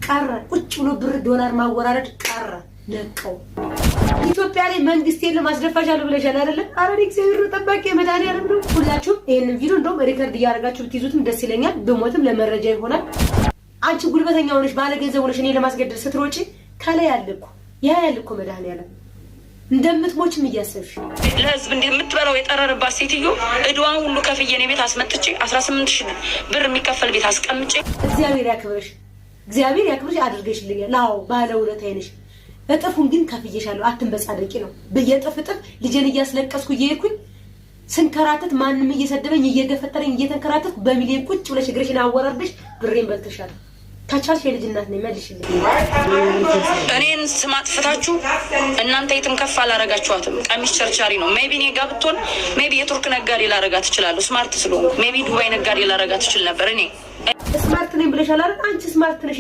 ቀረ። ቁጭ ብሎ ብር ዶላር ማወራረድ ቀረ። ነቀው ኢትዮጵያ ላይ መንግስት የለም አስደፋሻለሁ ብለሻል አይደለ? አረ እግዚአብሔር ጠባቂ መድኃኒዓለም ነው። ሁላችሁም ይሄንን ቪዲዮ እንደውም ሪከርድ እያደረጋችሁ ብትይዙትም ደስ ይለኛል። ብሞትም ለመረጃ ይሆናል። አንቺ ጉልበተኛ ሆነሽ ባለ ገንዘብ ሆነሽ እኔ ለማስገደል ስትሮጪ ከላይ ያለኩ ያልኩ መድኃኒዓለም እንደምትሞችም እያሰብሽ ለህዝብ እንደምትበላው የጠረረባት ሴትዮ እድዋን ሁሉ ከፍዬ እኔ ቤት አስመጥቼ 18000 ብር የሚከፈል ቤት አስቀምጬ እግዚአብሔር ያክብርሽ አድርገሽልኛል። አዎ ባለውለታዬ ነሽ። እጥፉን ግን ከፍዬሻለሁ። አትንበጻደቂ ነው በየጥፍ እጥፍ ልጄን እያስለቀስኩ እየሄድኩኝ ስንከራተት ማንም እየሰደበኝ እየገፈተረኝ እየተንከራተትኩ በሚሊዮን ቁጭ ብለሽ እግርሽን አወራርደሽ ብሬን በልተሻል። ታቻልሽ የልጅ እናት ነኝ መልሽልኝ። እኔን ስም አጥፍታችሁ እናንተ የትም ከፍ አላረጋችኋትም። ቀሚስ ቸርቻሪ ነው። ሜቢ እኔ ጋር ብትሆን ሜቢ የቱርክ ነጋዴ ላረጋት እችላለሁ። ስማርት ስለሆንኩ ሜቢ ዱባይ ነጋዴ ላረጋት እችል ነበር። እኔ ስማርት ነኝ ብለሻል አይደል? አንቺ ስማርት ነሽ።